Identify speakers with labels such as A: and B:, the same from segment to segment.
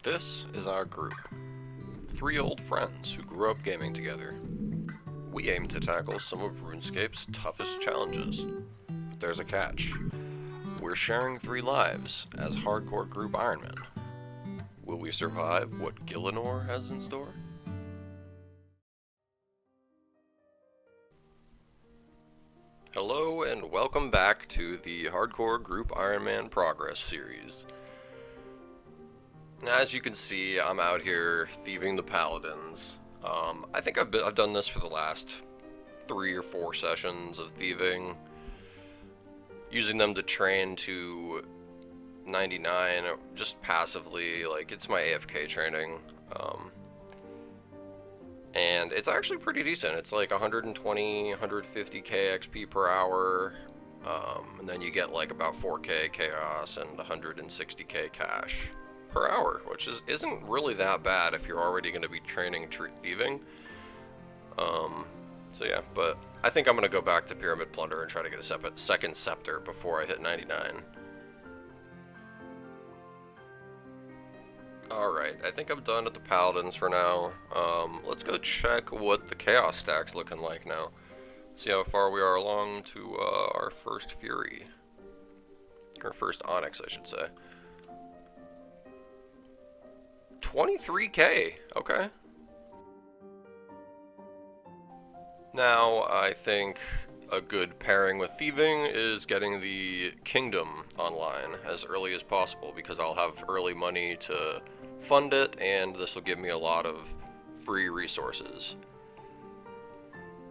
A: This is our group. Three old friends who grew up gaming together. We aim to tackle some of RuneScape's toughest challenges. But there's a catch. We're sharing 3 lives as hardcore group Ironmen. Will we survive what Gillinor has in store? Hello and welcome back to the Hardcore Group Ironman Progress series. Now, as you can see, I'm out here thieving the paladins. I think I've done this for the last 3 or 4 sessions of thieving, using them to train to 99, just passively, like it's my AFK training. And it's actually pretty decent. It's like 120, 150k XP per hour, and then you get like about 4k chaos and 160k cash per hour, which isn't really that bad if you're already going to be training thieving. So yeah, but I think I'm going to go back to Pyramid Plunder and try to get a second Scepter before I hit 99. Alright, I think I'm done at the Paladins for now. Let's go check what the Chaos stack's looking like now. See how far we are along to our first Fury. Or first Onyx, I should say. 23k, okay. Now, I think a good pairing with thieving is getting the Kingdom online as early as possible, because I'll have early money to fund it, and this will give me a lot of free resources.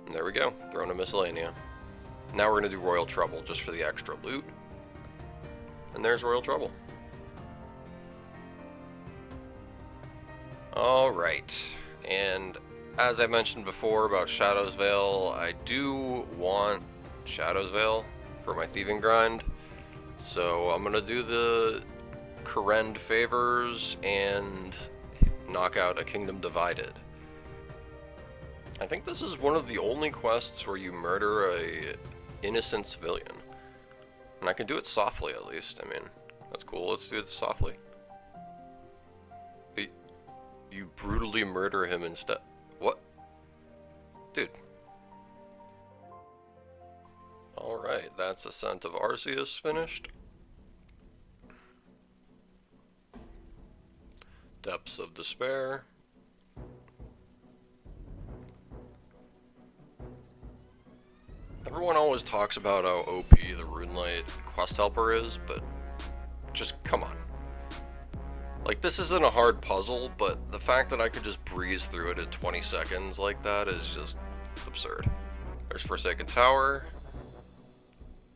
A: And there we go, thrown a Miscellanea. Now we're going to do Royal Trouble just for the extra loot. And there's Royal Trouble. Alright, and as I mentioned before about Shadow's Veil, I do want Shadow's Veil for my thieving grind. So I'm going to do the Corrend favors and knock out a Kingdom Divided. I think this is one of the only quests where you murder a innocent civilian. And I can do it softly at least. I mean, that's cool. Let's do it softly. You brutally murder him instead. What? Dude. Alright, that's Ascent of Arceus finished. Depths of Despair. Everyone always talks about how OP the Runelight quest helper is, but just come on. Like, this isn't a hard puzzle, but the fact that I could just breeze through it in 20 seconds like that is just absurd. There's Forsaken Tower.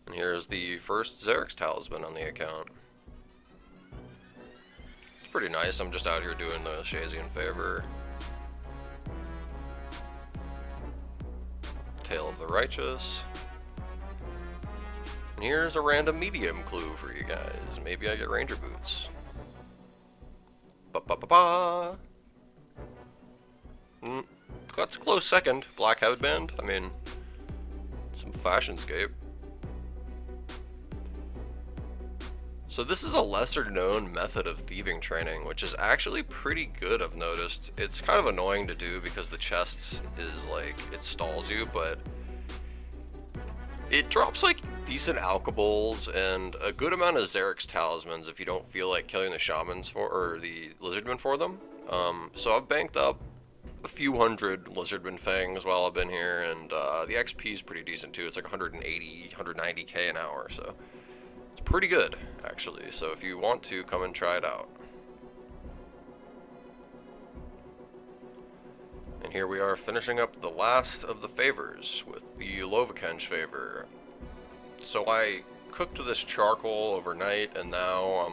A: And here's the first Xerix Talisman on the account. It's pretty nice. I'm just out here doing the Shazian favor. Tale of the Righteous. And here's a random medium clue for you guys. Maybe I get Ranger Boots. Ba-ba-ba-ba! That's a close second. Black Headband. I mean, some fashionscape. So this is a lesser known method of thieving training, which is actually pretty good, I've noticed. It's kind of annoying to do because the chest is like, it stalls you, but it drops like decent alkables and a good amount of Xerix Talismans if you don't feel like killing the shamans or the lizardmen for them. So I've banked up a few hundred lizardman fangs while I've been here, and the XP is pretty decent too. It's like 180, 190k an hour, so it's pretty good actually. So if you want to, come and try it out. And here we are finishing up the last of the favors with the Lovakench favor. So I cooked this charcoal overnight, and now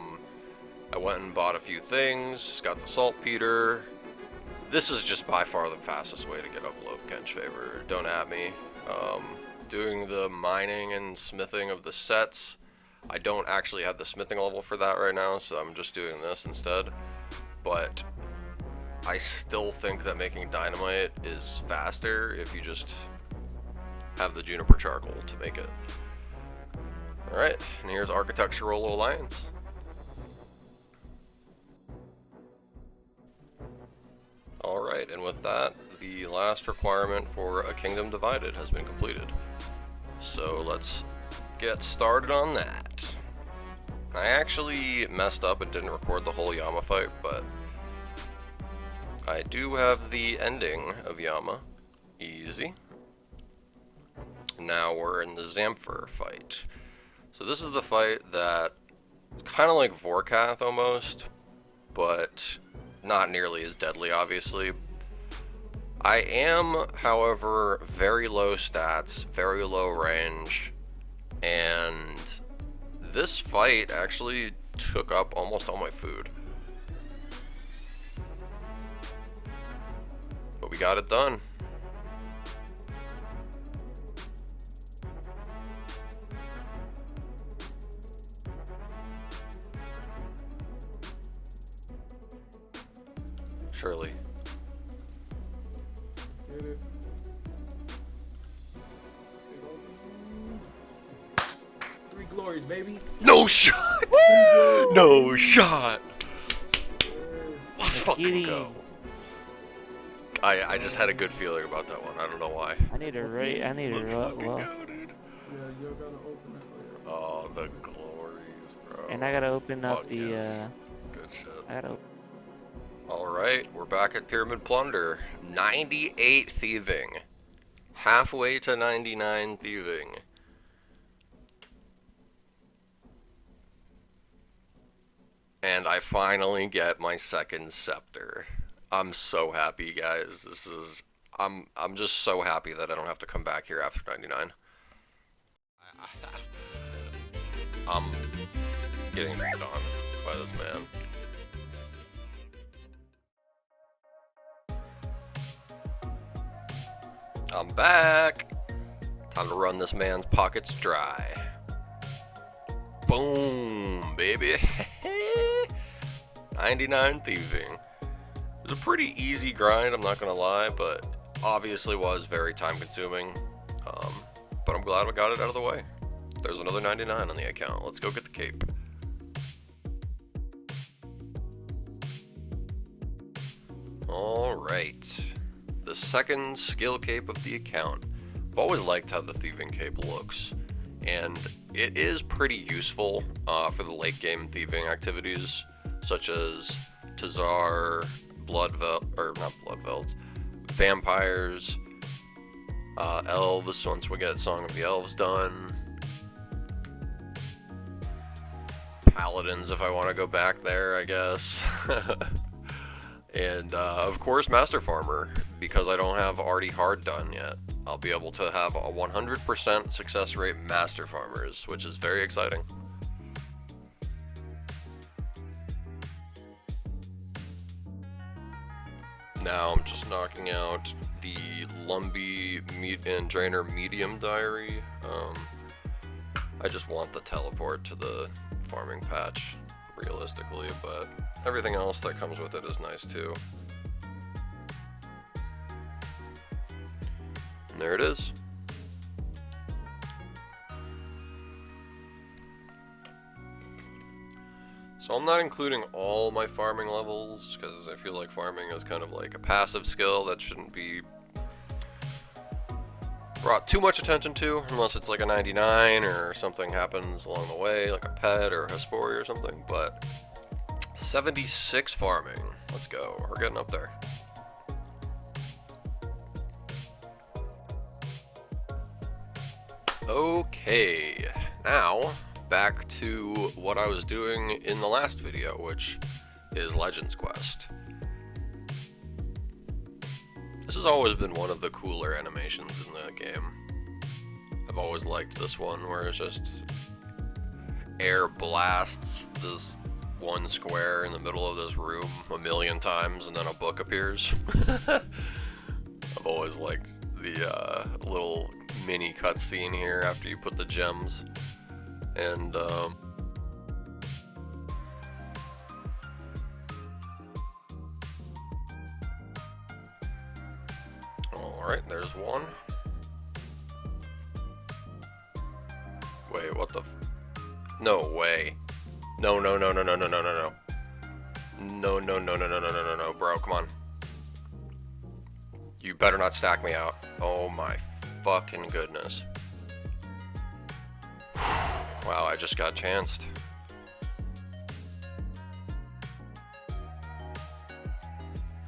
A: I went and bought a few things, got the saltpeter. This is just by far the fastest way to get up Lovakench favor, don't at me. Doing the mining and smithing of the sets, I don't actually have the smithing level for that right now, so I'm just doing this instead. But I still think that making dynamite is faster if you just have the juniper charcoal to make it. Alright, and here's Architectural Alliance. Alright, and with that, the last requirement for a Kingdom Divided has been completed. So let's get started on that. I actually messed up and didn't record the whole Yama fight, but I do have the ending of Yama. Easy. Now we're in the Zamfir fight. So this is the fight that it's kind of like Vorkath almost, but not nearly as deadly, obviously. I am, however, very low stats, very low range, and this fight actually took up almost all my food. But we got it done. Surely.
B: Get it. 3 glories, baby.
A: No shot! No shot! Let's fucking go. I just had a good feeling about that one. I don't know why.
C: I need a rate. I need a
A: Let's
C: well.
A: fucking go, dude.
B: Yeah, you gotta open it.
A: Oh, the glories, bro.
C: And I gotta open up
A: Fuck
C: the.
A: yes. Good shit.
C: I gotta.
A: Alright, we're back at Pyramid Plunder. 98 thieving. Halfway to 99 thieving. And I finally get my second scepter. I'm so happy, guys. This is I'm just so happy that I don't have to come back here after 99. I'm getting beat on by this man. I'm back. Time to run this man's pockets dry. Boom, baby. 99 thieving. It was a pretty easy grind, I'm not gonna lie, but obviously was very time consuming. But I'm glad we got it out of the way. There's another 99 on the account. Let's go get the cape. Alright. The second skill cape of the account. I've always liked how the thieving cape looks, and it is pretty useful for the late game thieving activities, such as Tazar, vampires, elves, once we get Song of the Elves done, paladins if I want to go back there, I guess. And of course Master Farmer, because I don't have already hard done yet. I'll be able to have a 100% success rate Master Farmers, which is very exciting. Now I'm just knocking out the Lumbee Meat and Drainer Medium Diary. I just want the teleport to the farming patch, realistically, but everything else that comes with it is nice too. And there it is. So I'm not including all my farming levels, because I feel like farming is kind of like a passive skill that shouldn't be brought too much attention to, unless it's like a 99 or something happens along the way, like a pet or a Hespori or something, but 76 farming. Let's go. We're getting up there. Okay, now back to what I was doing in the last video, which is Legends Quest. This has always been one of the cooler animations in the game. I've always liked this one, where it's just air blasts this one square in the middle of this room a million times and then a book appears. I've always liked the little mini cutscene here after you put the gems. And alright, there's one. Wait, what the no way. No, no, no, no, no, no, no, no, no. No, no, no, no, no, no, no, no, no, bro, come on. You better not stack me out. Oh my fucking goodness. Wow, I just got chanced.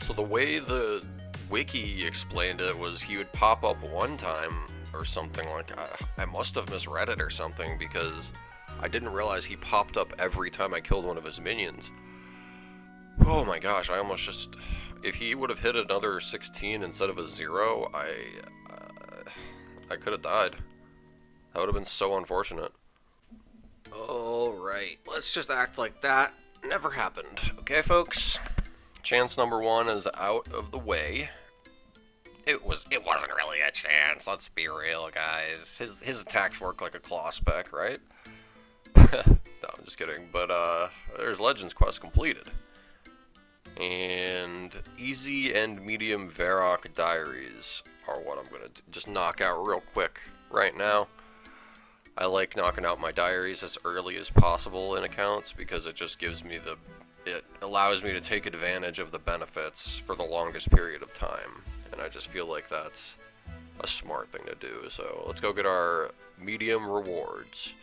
A: So the way the wiki explained it was he would pop up one time or something. Like I must have misread it or something, because I didn't realize he popped up every time I killed one of his minions. Oh my gosh, I almost just... If he would have hit another 16 instead of a 0, I could have died. That would have been so unfortunate. Alright, let's just act like that never happened. Okay, folks? Chance number 1 is out of the way. It wasn't really a chance, let's be real, guys. His attacks work like a claw spec, right? No, I'm just kidding. But there's Legends quest completed. And easy and medium Varrock diaries are what I'm gonna just knock out real quick right now. I like knocking out my diaries as early as possible in accounts because it just gives me it allows me to take advantage of the benefits for the longest period of time. And I just feel like that's a smart thing to do. So let's go get our medium rewards.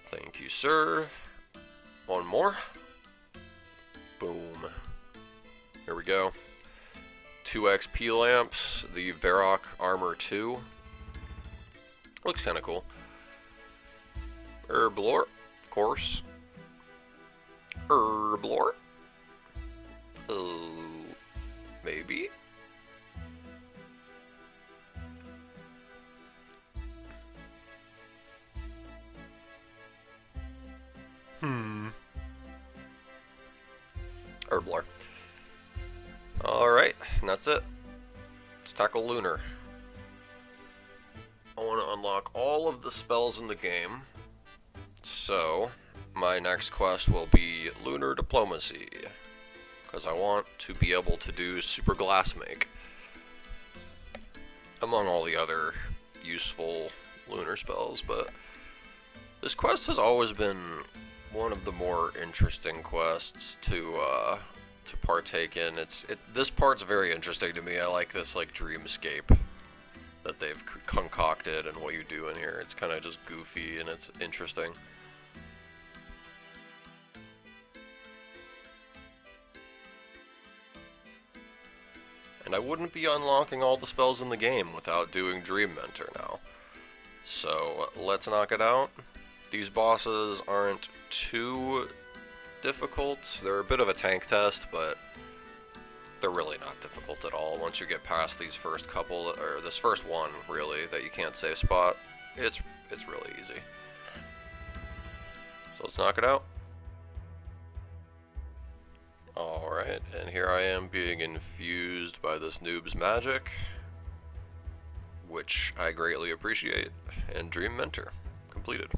A: Thank you, sir. One more. Boom. Here we go. 2 XP lamps, the Varrock Armor 2. Looks kind of cool. Herblore, of course. Herblore. Maybe. Herblore. Alright, and that's it. Let's tackle Lunar. I want to unlock all of the spells in the game. So, my next quest will be Lunar Diplomacy. Because I want to be able to do Super Glass Make. Among all the other useful lunar spells, but this quest has always been one of the more interesting quests to partake in. This part's very interesting to me. I like this like dreamscape that they've concocted and what you do in here. It's kind of just goofy and it's interesting. And I wouldn't be unlocking all the spells in the game without doing Dream Mentor now. So let's knock it out. These bosses aren't too difficult. They're a bit of a tank test, but they're really not difficult at all. Once you get past these first couple, or this first one really, that you can't save spot, it's really easy. So let's knock it out. Alright, and here I am being infused by this noob's magic, which I greatly appreciate, and Dream Mentor completed.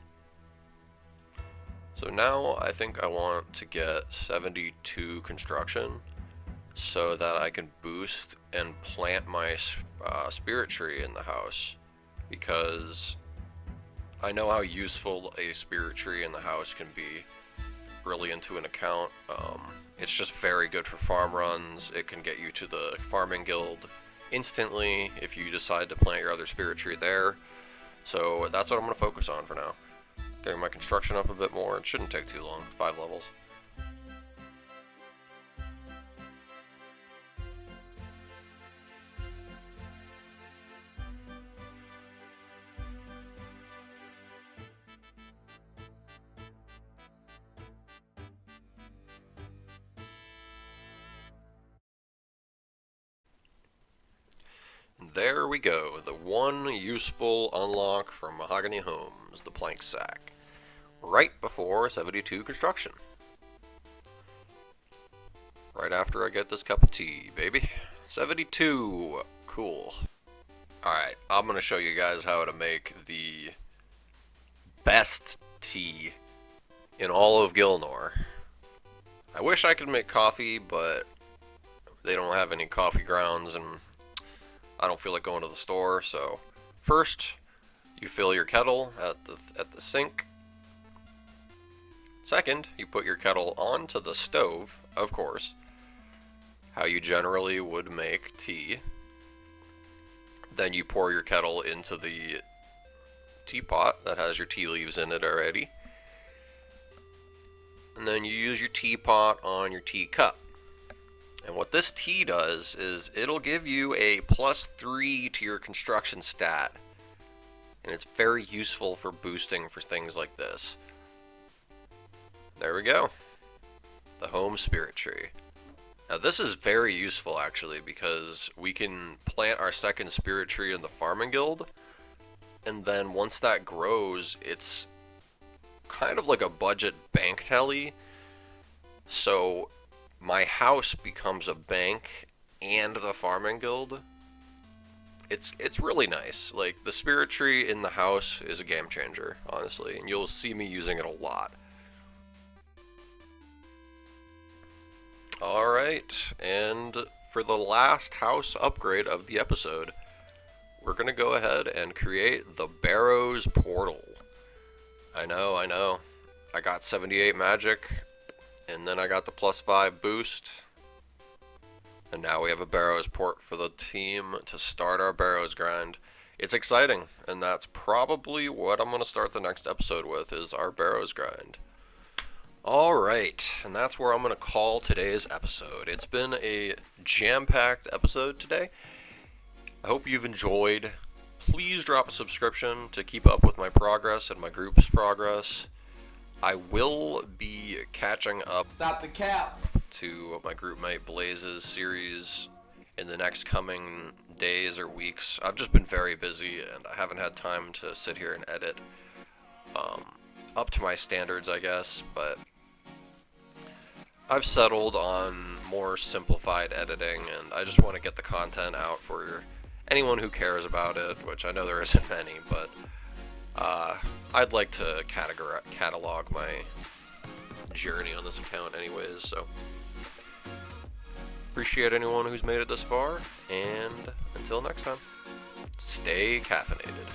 A: So now I think I want to get 72 construction so that I can boost and plant my spirit tree in the house, because I know how useful a spirit tree in the house can be early into an account. It's just very good for farm runs. It can get you to the farming guild instantly if you decide to plant your other spirit tree there. So that's what I'm going to focus on for now. Getting my construction up a bit more. It shouldn't take too long, 5 levels. There we go, the one useful unlock from Mahogany Homes, the plank sack. Right before 72 construction. Right after I get this cup of tea, baby. 72, cool. Alright, I'm going to show you guys how to make the best tea in all of Gilnor. I wish I could make coffee, but they don't have any coffee grounds and I don't feel like going to the store. So first, you fill your kettle at the sink. Second, you put your kettle onto the stove, of course, how you generally would make tea. Then you pour your kettle into the teapot that has your tea leaves in it already. And then you use your teapot on your teacup. And what this tea does is it'll give you a +3 to your construction stat. And it's very useful for boosting for things like this. There we go. The home spirit tree. Now this is very useful actually, because we can plant our second spirit tree in the farming guild, and then once that grows, it's kind of like a budget bank telly. So my house becomes a bank and the farming guild. It's really nice. Like, the spirit tree in the house is a game changer, honestly, and you'll see me using it a lot. Alright, and for the last house upgrade of the episode, we're gonna go ahead and create the Barrows Portal. I know. I got 78 magic, and then I got the +5 boost. And now we have a Barrows port for the team to start our Barrows grind. It's exciting, and that's probably what I'm going to start the next episode with, is our Barrows grind. Alright, and that's where I'm going to call today's episode. It's been a jam-packed episode today. I hope you've enjoyed. Please drop a subscription to keep up with my progress and my group's progress. I will be catching up.
B: Stop the cap.
A: To my group mate Blaze's series in the next coming days or weeks. I've just been very busy and I haven't had time to sit here and edit up to my standards, I guess, but I've settled on more simplified editing, and I just want to get the content out for anyone who cares about it, which I know there isn't many, but I'd like to catalog my journey on this account anyways, so appreciate anyone who's made it this far, and until next time, stay caffeinated.